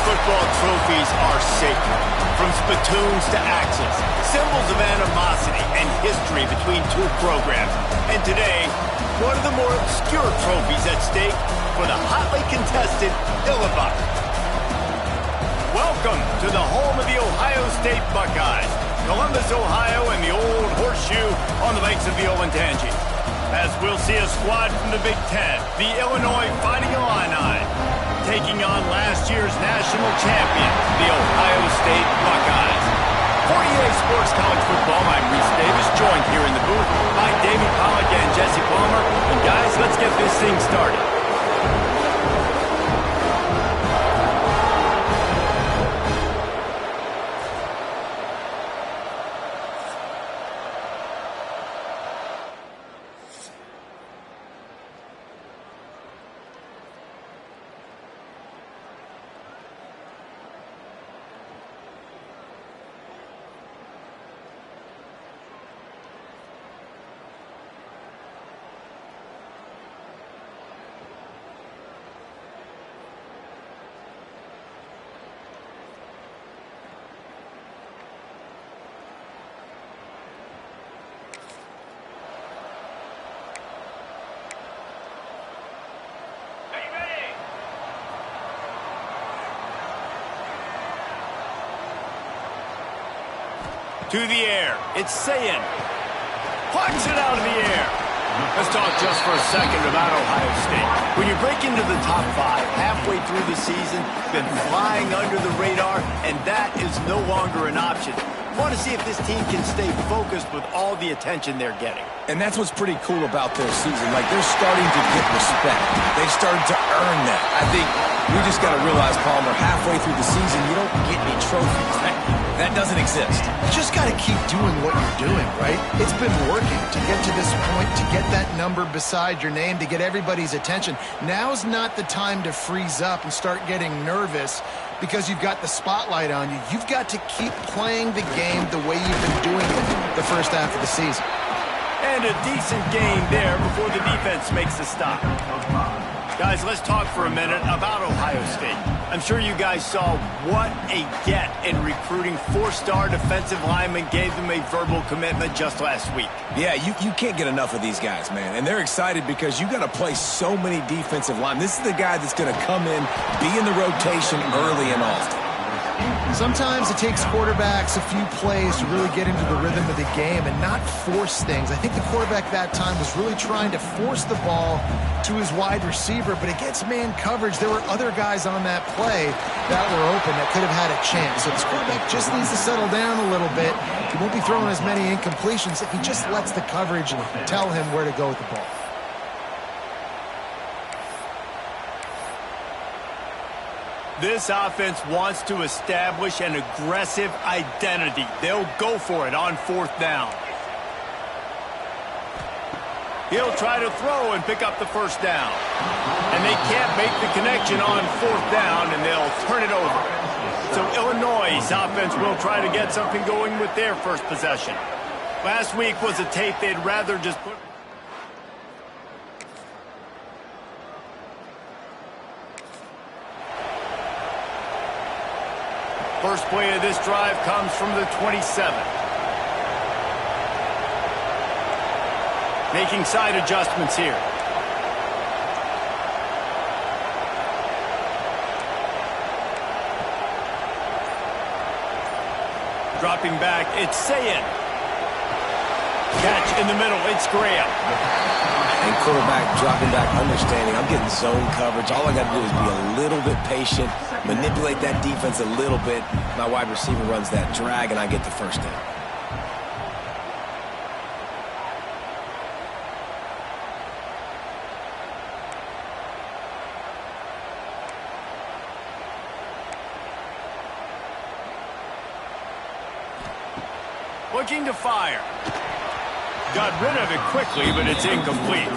football trophies are sacred. From spittoons to axes, symbols of animosity and history between two programs. And today, one of the more obscure trophies at stake for the hotly contested Illinois. Welcome to the home of the Ohio State Buckeyes, Columbus, Ohio, and the old horseshoe on the banks of the Olentangy. As we'll see a squad from the Big Ten, the Illinois Fighting Illini, taking on last year's national champion, the Ohio State Buckeyes. For EA Sports College Football, I'm Reese Davis, joined here in the booth by David Pollack and Jesse Palmer. And guys, let's get this thing started. To the air, it's Sayin. Plucks it out of the air. Let's talk just for a second about Ohio State. When you break into the top 5 halfway through the season, been flying under the radar, and that is no longer an option. Want to see if this team can stay focused with all the attention they're getting. And that's what's pretty cool about their season. Like, they're starting to get respect. They've started to earn that. I think we just got to realize, Palmer, halfway through the season, you don't get any trophies. That doesn't exist. You just got to keep doing what you're doing, right? It's been working to get to this point, to get that number beside your name, to get everybody's attention. Now's not the time to freeze up and start getting nervous because you've got the spotlight on you. You've got to keep playing the game the way you've been doing it the first half of the season. And a decent game there before the defense makes the stop. Guys, let's talk for a minute about Ohio State. I'm sure you guys saw what a get in recruiting 4-star defensive linemen gave them a verbal commitment just last week. Yeah, you can't get enough of these guys, man. And they're excited because you got to play so many defensive linemen. This is the guy that's going to come in, be in the rotation early and often. Sometimes it takes quarterbacks a few plays to really get into the rhythm of the game and not force things. I think the quarterback that time was really trying to force the ball to his wide receiver, but against man coverage, there were other guys on that play that were open that could have had a chance. So this quarterback just needs to settle down a little bit. He won't be throwing as many incompletions if he just lets the coverage tell him where to go with the ball. This offense wants to establish an aggressive identity. They'll go for it on 4th down. He'll try to throw and pick up the 1st down. And they can't make the connection on 4th down, and they'll turn it over. So Illinois' offense will try to get something going with their first possession. Last week was a tape they'd rather just put... First play of this drive comes from the 27. Making side adjustments here. Dropping back, it's Sayin. Catch in the middle, it's Graham. And quarterback dropping back, understanding I'm getting zone coverage. All I got to do is be a little bit patient, manipulate that defense a little bit. My wide receiver runs that drag, and I get the 1st down. Looking to fire. Got rid of it quickly, but it's incomplete.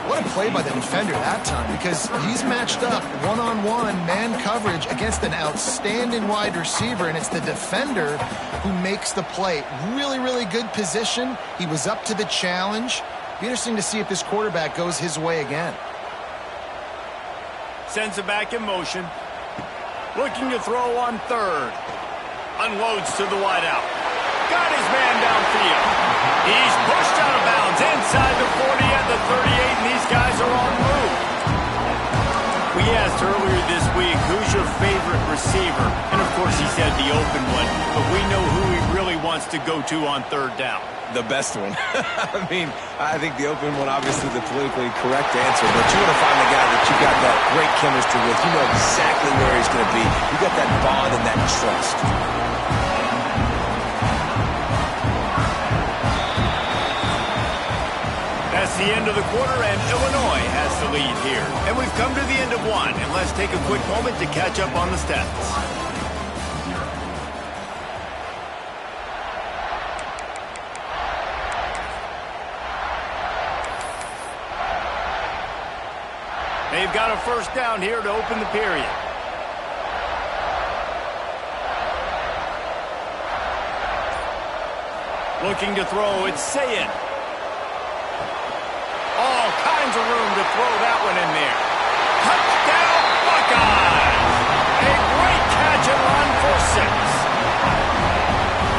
What a play by the defender that time, because he's matched up one-on-one man coverage against an outstanding wide receiver, and it's the defender who makes the play. Really, really good position. He was up to the challenge. Be interesting to see if this quarterback goes his way again. Sends it back in motion. Looking to throw on third. Unloads to the wideout. Got his man downfield. He's pushed out of bounds inside the 40 at the 38, and these guys are on the move. We asked earlier this week, who's your favorite receiver? And of course he said the open one, but we know who he really wants to go to on third down. The best one. I mean, I think the open one, obviously the politically correct answer, but you want to find the guy that you got that great chemistry with. You know exactly where he's going to be. You got that bond and that trust. That's the end of the quarter, and Illinois has the lead here. And we've come to the end of one, and let's take a quick moment to catch up on the stats. They've got a first down here to open the period. Looking to throw, it's Sayin. All kinds of room to throw that one in there. Touchdown, Buckeyes! A great catch and run for 6.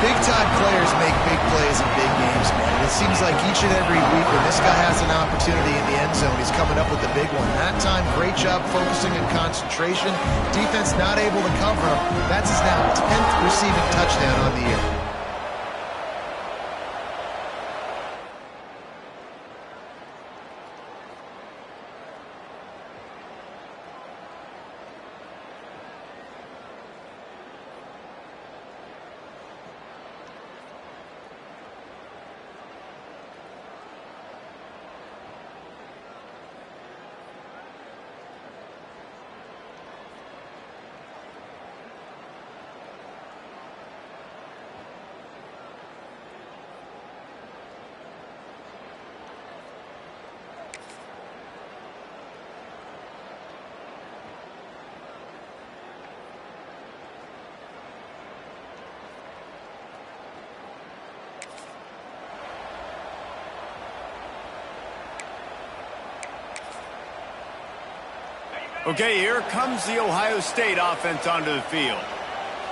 Big-time players make big plays in big games, man. It seems like each and every week when this guy has an opportunity in the end zone, he's coming up with the big one. That time, great job focusing and concentration. Defense not able to cover him. That's his now 10th receiving touchdown on the year. Okay, here comes the Ohio State offense onto the field.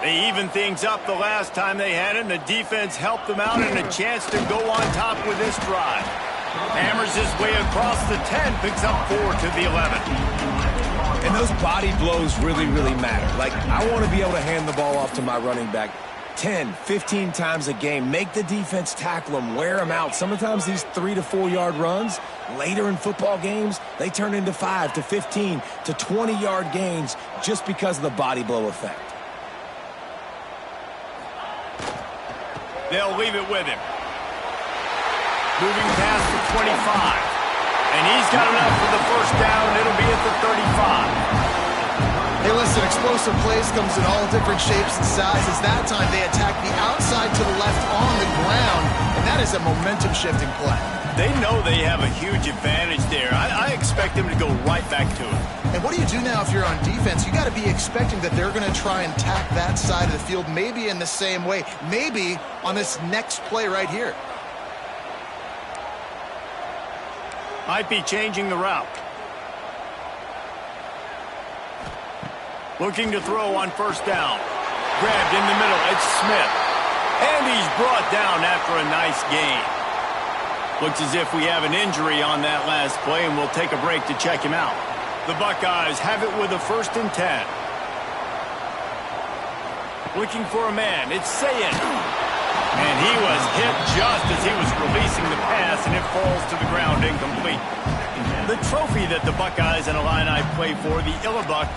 They evened things up the last time they had it, and the defense helped them out and a chance to go on top with this drive. Hammers his way across the 10, picks up 4 to the 11. And those body blows really, really matter. Like, I want to be able to hand the ball off to my running back 10, 15 times a game. Make the defense tackle them, wear them out. Sometimes these 3 to 4 yard runs, later in football games, they turn into 5 to 15 to 20 yard gains just because of the body blow effect. They'll leave it with him. Moving past the 25. And he's got enough for the first down. It'll be at the 35. Hey, listen, explosive plays comes in all different shapes and sizes. That time they attack the outside to the left on the ground, and that is a momentum-shifting play. They know they have a huge advantage there. I expect them to go right back to it. And what do you do now if you're on defense? You got to be expecting that they're going to try and tack that side of the field, maybe in the same way, maybe on this next play right here. Might be changing the route. Looking to throw on first down. Grabbed in the middle. It's Smith. And he's brought down after a nice gain. Looks as if we have an injury on that last play, and we'll take a break to check him out. The Buckeyes have it with a 1st and 10. Looking for a man. It's Sayin. And he was hit just as he was releasing the pass, and it falls to the ground incomplete. The trophy that the Buckeyes and Illini play for, the Illabuck,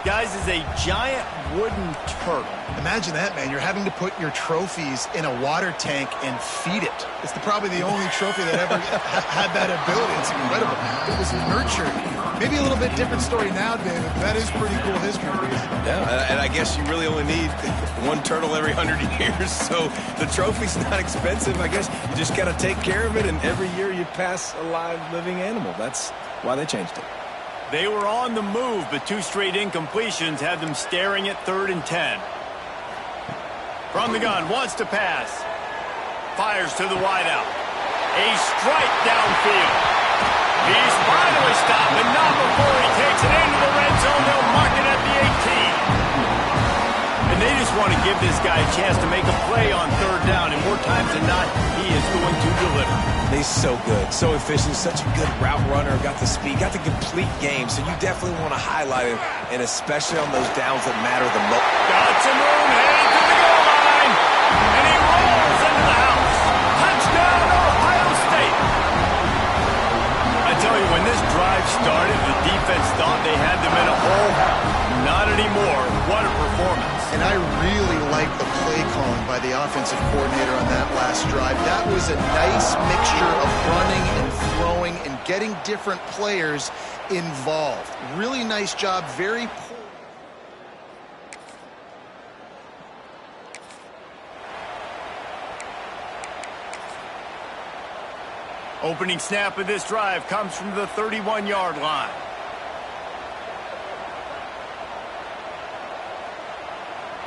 guys, is a giant wooden turtle. Imagine that, man. You're having to put your trophies in a water tank and feed it. It's probably the only trophy that ever had that ability. It's incredible. It was nurtured. Maybe a little bit different story now, David. That is pretty cool history. Yeah, and I guess you really only need one turtle every 100 years, so the trophy's not expensive. I guess you just got to take care of it, and every year you pass a live, living animal. That's why they changed it. They were on the move, but 2 straight incompletions had them staring at 3rd and 10. From the gun, wants to pass. Fires to the wideout. A strike downfield. He's finally stopped, but not before he takes it into the red zone. They'll mark it at the 18. give this guy a chance to make a play on third down, and more times than not, he is going to deliver. He's so good, so efficient, such a good route runner, got the speed, got the complete game, so you definitely want to highlight him, and especially on those downs that matter the most. Got some room, heading to the goal line, and he rolls into the house. Touchdown, Ohio State. I tell you, when this drive started, the defense thought they had them in a hole. Not anymore. What a performance. And I really like the play calling by the offensive coordinator on that last drive. That was a nice mixture of running and throwing and getting different players involved. Really nice job. Very poor. Opening snap of this drive comes from the 31-yard line.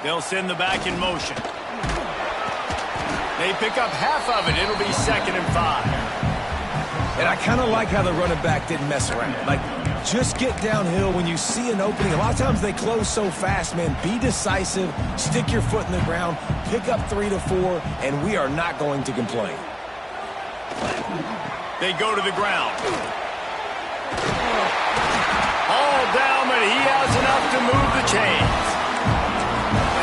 They'll send the back in motion. They pick up half of it. It'll be 2nd and 5. And I kind of like how the running back didn't mess around. Like, just get downhill when you see an opening. A lot of times they close so fast, man. Be decisive, stick your foot in the ground, pick up 3 to 4, and we are not going to complain. They go to the ground. All down, but he has enough to move the chains.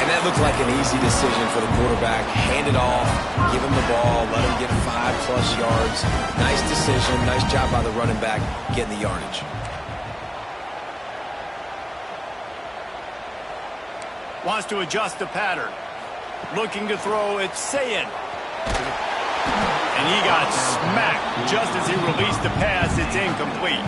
And that looked like an easy decision for the quarterback. Hand it off, give him the ball, let him get 5+ yards. Nice decision, nice job by the running back getting the yardage. Wants to adjust the pattern. Looking to throw, it's Sayin. And he got smacked just as he released the pass. It's incomplete.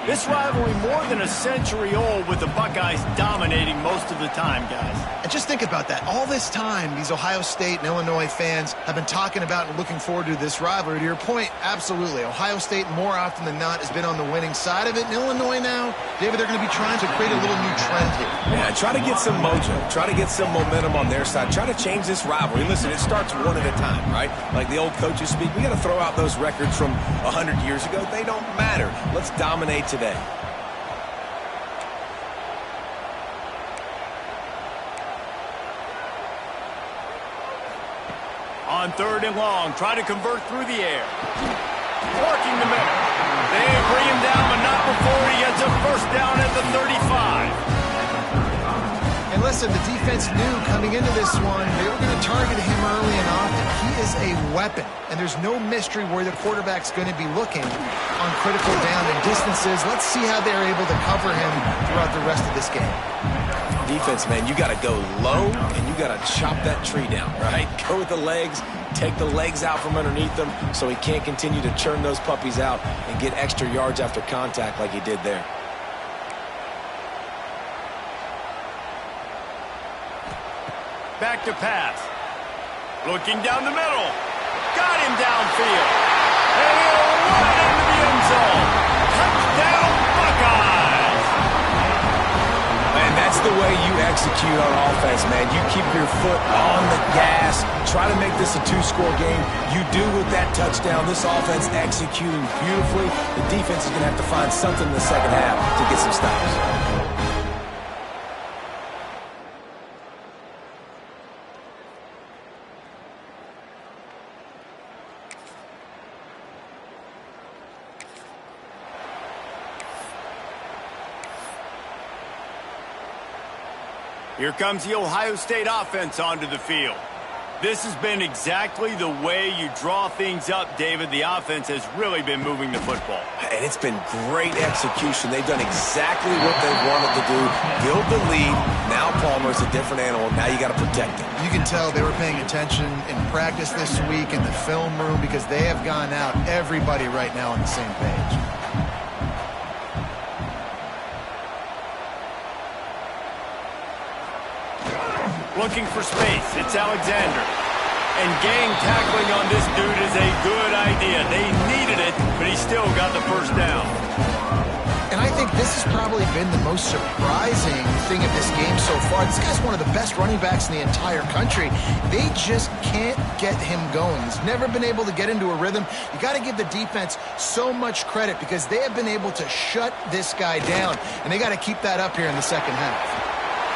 This rivalry more than a century old, with the Buckeyes dominating most of the time, guys. And just think about that. All this time, these Ohio State and Illinois fans have been talking about and looking forward to this rivalry. To your point, absolutely. Ohio State, more often than not, has been on the winning side of it. And Illinois now, David, they're going to be trying to create a little new trend here. Yeah, try to get some mojo. Try to get some momentum on their side. Try to change this rivalry. Listen, it starts one at a time, right? Like the old coaches speak. We got to throw out those records from 100 years ago. They don't matter. Let's dominate today. On 3rd and long, try to convert through the air. Working the middle. They bring him down, but not before he gets a first down at the 35. And listen, the defense knew coming into this one, they were going to target him early and often. He is a weapon, and there's no mystery where the quarterback's going to be looking on critical down and distances. Let's see how they're able to cover him throughout the rest of this game. Defense, man, you got to go low, and you got to chop that tree down, right? Go with the legs, take the legs out from underneath them so he can't continue to churn those puppies out and get extra yards after contact like he did there. Back to pass. Looking down the middle. Got him downfield. And he'll run it into the end zone. Touchdown, Buckeyes! Man, that's the way you execute on offense, man. You keep your foot on the gas. Try to make this a 2-score game. You do with that touchdown. This offense executing beautifully. The defense is going to have to find something in the second half to get some stops. Here comes the Ohio State offense onto the field. This has been exactly the way you draw things up, David. The offense has really been moving the football. And it's been great execution. They've done exactly what they wanted to do. Build the lead. Now Palmer's a different animal. Now you got to protect him. You can tell they were paying attention in practice this week in the film room because they have gone out, everybody right now on the same page. Looking for space. It's Alexander. And gang tackling on this dude is a good idea. They needed it, but he still got the first down. And I think this has probably been the most surprising thing of this game so far. This guy's one of the best running backs in the entire country. They just can't get him going. He's never been able to get into a rhythm. You got to give the defense so much credit because they have been able to shut this guy down. And they got to keep that up here in the second half.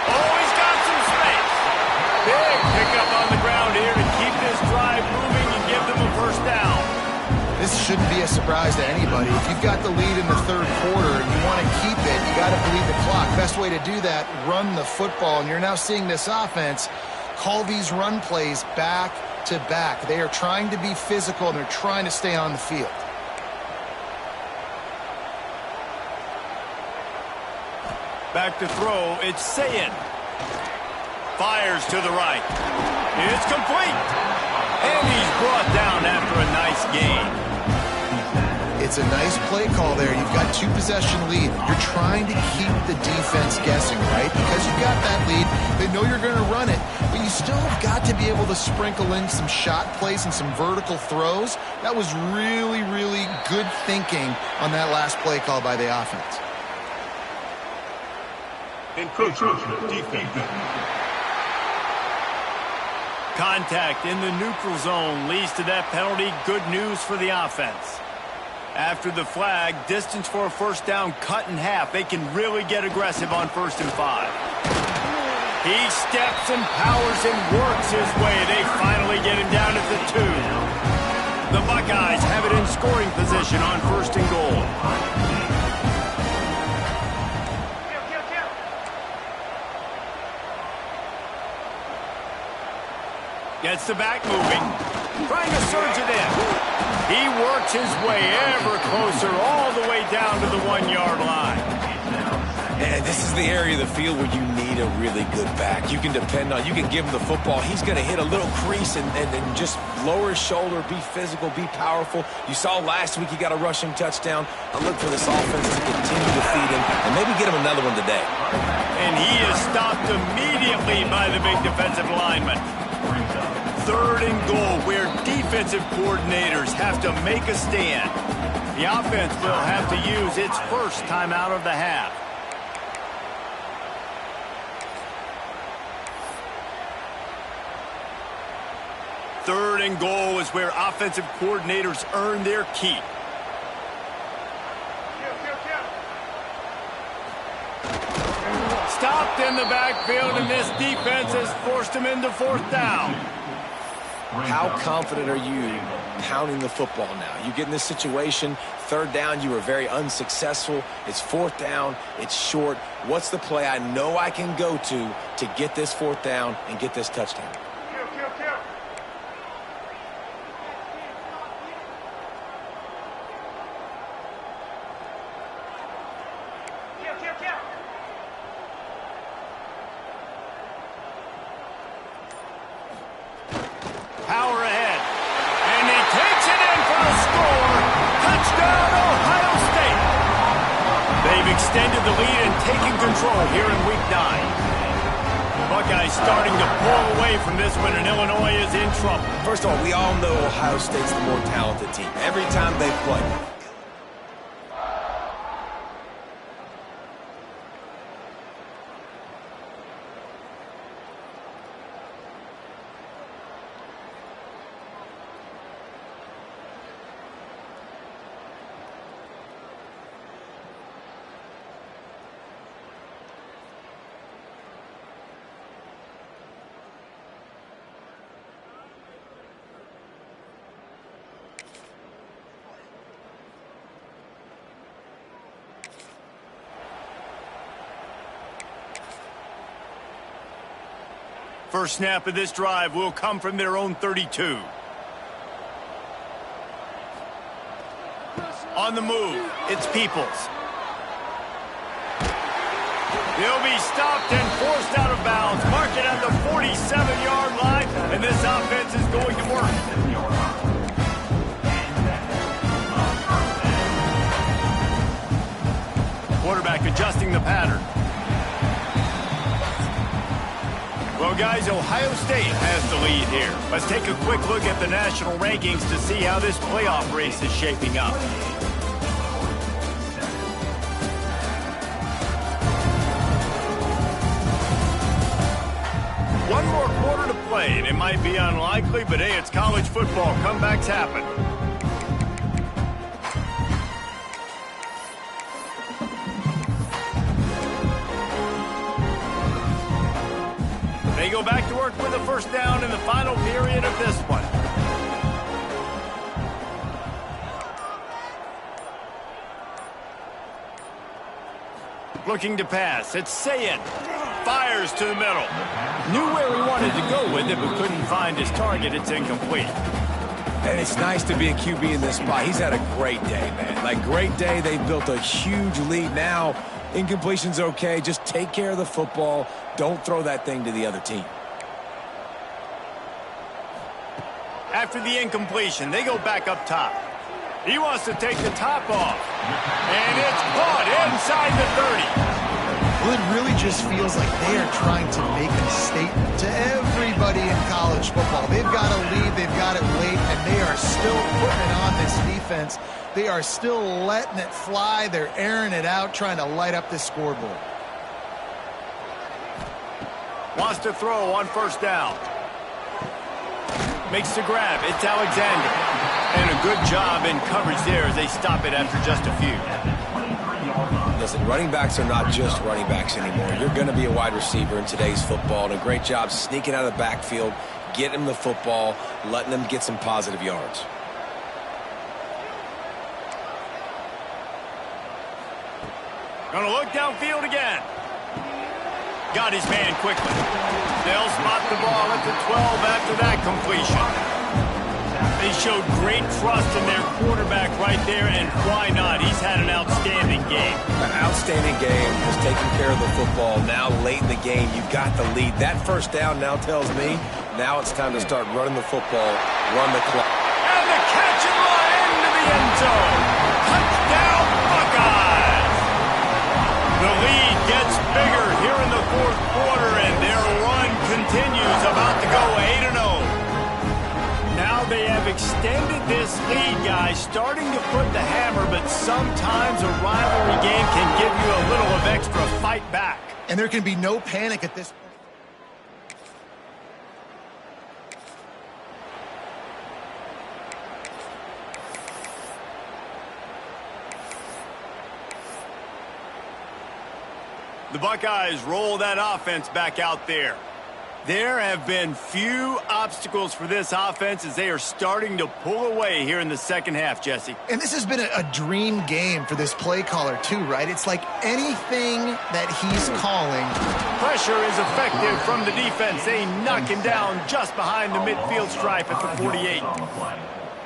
Oh, he's got some space. Big pickup on the ground here to keep this drive moving and give them a first down. This shouldn't be a surprise to anybody. If you've got the lead in the third quarter and you want to keep it, you got to bleed the clock. Best way to do that, run the football. And you're now seeing this offense call these run plays back to back. They are trying to be physical and they're trying to stay on the field. Back to throw, it's Sayin. Fires to the right. It's complete. And he's brought down after a nice gain. It's a nice play call there. You've got 2-possession lead. You're trying to keep the defense guessing, right? Because you've got that lead, they know you're going to run it, but you still have got to be able to sprinkle in some shot plays and some vertical throws. That was really, really good thinking on that last play call by the offense. Defense. Contact in the neutral zone leads to that penalty. Good news for the offense. After the flag, distance for a first down cut in half. They can really get aggressive on 1st and 5. He steps and powers and works his way. They finally get him down at the 2. The Buckeyes have it in scoring position on 1st and goal. Gets the back moving. Trying to surge it in. He works his way ever closer all the way down to the 1-yard line. And this is the area of the field where you need a really good back. You can depend on, you can give him the football. He's going to hit a little crease and just lower his shoulder, be physical, be powerful. You saw last week he got a rushing touchdown. I look for this offense to continue to feed him and maybe get him another one today. And he is stopped immediately by the big defensive lineman. 3rd and goal, where defensive coordinators have to make a stand. The offense will have to use its first timeout of the half. Third and goal is where offensive coordinators earn their keep. Stopped in the backfield, and this defense has forced him into 4th down. How confident are you pounding the football now? You get in this situation, 3rd down, you were very unsuccessful. It's 4th down, it's short. What's the play I know I can go to get this 4th down and get this touchdown? Power ahead. And he takes it in for the score. Touchdown, Ohio State. They've extended the lead and taken control here in Week 9. Buckeyes starting to pull away from this one, and Illinois is in trouble. First of all, we all know Ohio State's the more talented team. Every time they play. First snap of this drive will come from their own 32. On the move, it's Peoples. They'll be stopped and forced out of bounds. Mark it at the 47-yard line, and this offense is going to work. Quarterback adjusting the pattern. Well, guys, Ohio State has the lead here. Let's take a quick look at the national rankings to see how this playoff race is shaping up. One more quarter to play, and it might be unlikely, but hey, it's college football. Comebacks happen. They go back to work with a first down in the final period of this one. Looking to pass. It's Sayin. Fires to the middle. Knew where he wanted to go with it, but couldn't find his target. It's incomplete. And it's nice to be a QB in this spot. He's had a great day, man. Like, great day. They've built a huge lead. Now, incompletion's okay. Just take care of the football. Don't throw that thing to the other team. After the incompletion, they go back up top. He wants to take the top off. And it's caught inside the 30. Well, it really just feels like they are trying to make a statement to everybody in college football. They've got a lead, they've got it late, and they are still putting it on this defense. They are still letting it fly. They're airing it out, trying to light up this scoreboard. Wants to throw on first down. Makes the grab. It's Alexander. And a good job in coverage there as they stop it after just a few. Listen, running backs are not just running backs anymore. You're going to be a wide receiver in today's football. And a great job sneaking out of the backfield, getting them the football, letting them get some positive yards. Gonna look downfield again. Got his man quickly. They'll spot the ball at the 12 after that completion. They showed great trust in their quarterback right there, and why not? He's had an outstanding game. An outstanding game, just taking care of the football. Now late in the game, you've got the lead. That first down now tells me now it's time to start running the football, run the clock. And the catch and run into the end zone. Touchdown, Buckeyes! The lead gets bigger here in the fourth quarter, and their run continues, about to go 8-0. Now they have extended this lead, guys, starting to put the hammer, but sometimes a rivalry game can give you a little of extra fight back. And there can be no panic at this point. The Buckeyes roll that offense back out there. There have been few obstacles for this offense as they are starting to pull away here in the second half, Jesse. And this has been a dream game for this play caller too, right? It's like anything that he's calling. Pressure is effective from the defense. They knock him down just behind the midfield stripe at the 48.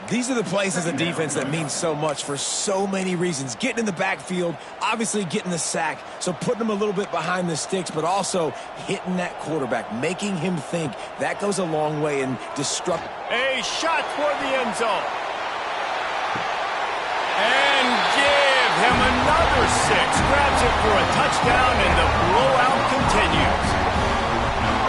These are the plays as a defense that mean so much for so many reasons. Getting in the backfield, obviously getting the sack, so putting them a little bit behind the sticks, but also hitting that quarterback, making him think. That goes a long way in disrupt. A shot toward the end zone. And give him another 6. Grabs it for a touchdown, and the blowout continues.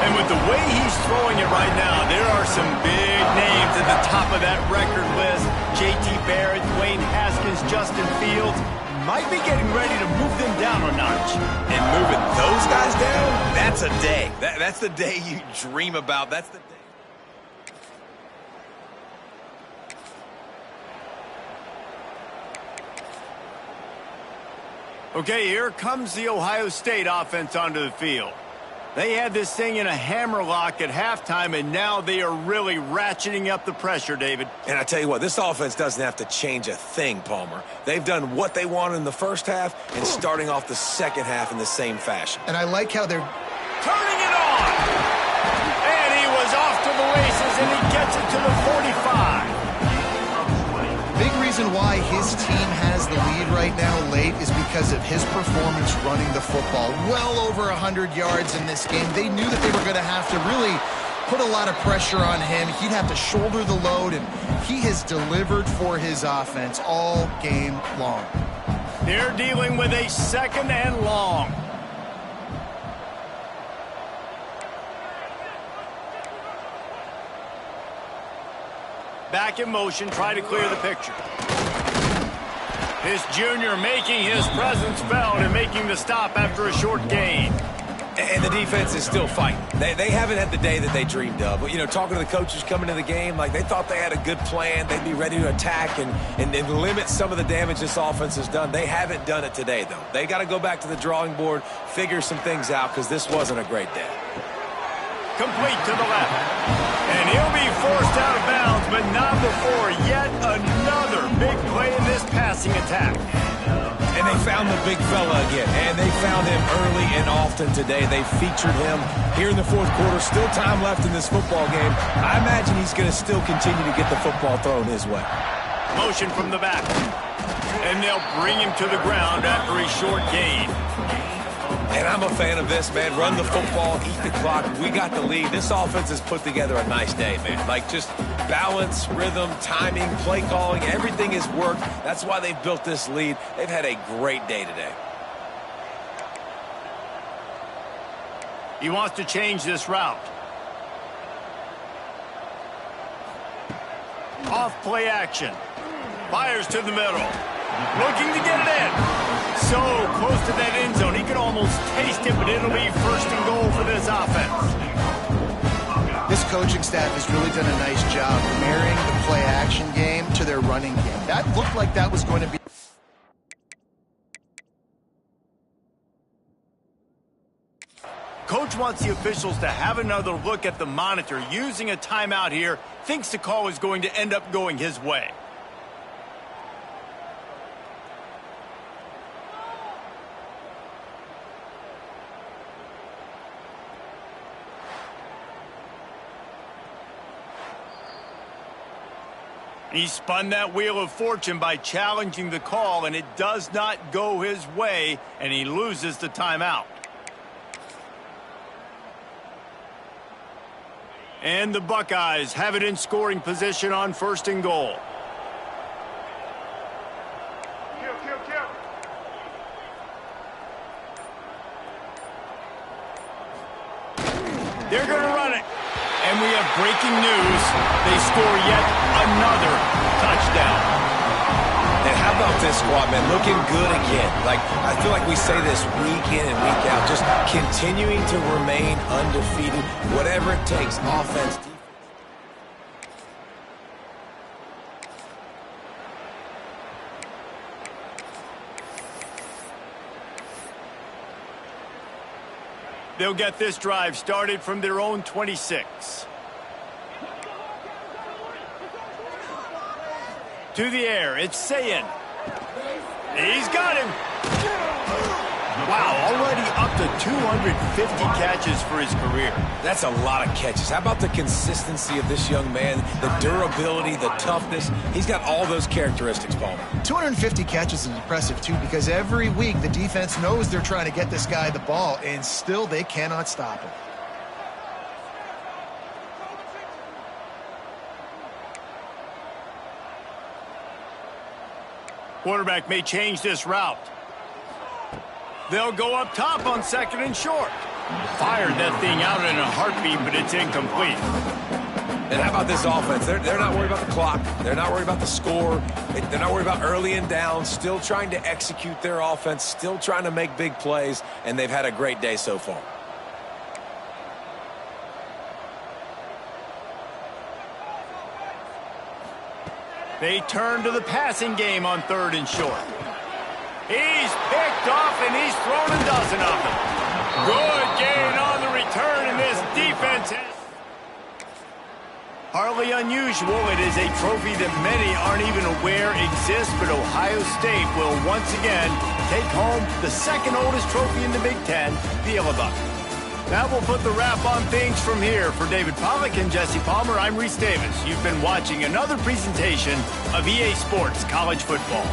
And with the way he's throwing it right now, there are some big names at the top of that record list. J.T. Barrett, Dwayne Haskins, Justin Fields might be getting ready to move them down a notch. And moving those guys down, that's a day. That's the day you dream about. That's the day. Okay, here comes the Ohio State offense onto the field. They had this thing in a hammerlock at halftime, and now they are really ratcheting up the pressure, David. And I tell you what, this offense doesn't have to change a thing, Palmer. They've done what they wanted in the first half and starting off the second half in the same fashion. And I like how they're turning it on. And he was off to the races, and he gets it to the 45. big reason why his team has the lead right now late is because of his performance running the football. Well over 100 yards in this game. They knew that they were going to have to really put a lot of pressure on him. He'd have to shoulder the load, and he has delivered for his offense all game long. They're dealing with a 2nd and long. Back in motion, try to clear the picture. This junior making his presence felt and making the stop after a short gain. And the defense is still fighting. They haven't had the day that they dreamed of. But, you know, talking to the coaches coming into the game, like they thought they had a good plan. They'd be ready to attack and limit some of the damage this offense has done. They haven't done it today, though. They got to go back to the drawing board, figure some things out, because this wasn't a great day. complete to the left. And he'll be forced out of bounds, but not before yet another big play in this passing attack. And they found the big fella again, and they found him early and often today. They featured him here in the fourth quarter. Still time left in this football game. I imagine he's going to still continue to get the football thrown his way. Motion from the back. And they'll bring him to the ground after a short gain. And I'm a fan of this, man. Run the football, eat the clock. We got the lead. This offense has put together a nice day, man. Like, just balance, rhythm, timing, play calling, everything has worked. That's why they've built this lead. They've had a great day today. He wants to change this route. Off play action. Fires to the middle. Looking to get it in. So close to that end zone. He can almost taste it, but it'll be first and goal for this offense. This coaching staff has really done a nice job marrying the play-action game to their running game. That looked like that was going to be... Coach wants the officials to have another look at the monitor. Using a timeout here, thinks the call is going to end up going his way. He spun that wheel of fortune by challenging the call, and it does not go his way, and he loses the timeout. And the Buckeyes have it in scoring position on first and goal. They're going to run it. And we have breaking news. They score yet another touchdown. And how about this squad, man? Looking good again. Like, I feel like we say this week in and week out. Just continuing to remain undefeated. Whatever it takes. Offense, defense. They'll get this drive started from their own 26. To the air, it's Sayin. He's got him. Wow, already up to 250 catches for his career. That's a lot of catches. How about the consistency of this young man, the durability, the toughness? He's got all those characteristics, Palmer. 250 catches is impressive, too, because every week the defense knows they're trying to get this guy the ball, and still they cannot stop him. Quarterback may change this route. They'll go up top on second and short. Fired that thing out in a heartbeat, but it's incomplete. And how about this offense? They're not worried about the clock. They're not worried about the score. They're not worried about early and down. Still trying to execute their offense. Still trying to make big plays. And they've had a great day so far. They turn to the passing game on third and short. He's picked off, and he's thrown a dozen of them. Good gain on the return, and this defense has... Hardly unusual. It is a trophy that many aren't even aware exists, but Ohio State will once again take home the second oldest trophy in the Big Ten, the Illabuck. That will put the wrap on things from here. For David Pollack and Jesse Palmer, I'm Reese Davis. You've been watching another presentation of EA Sports College Football.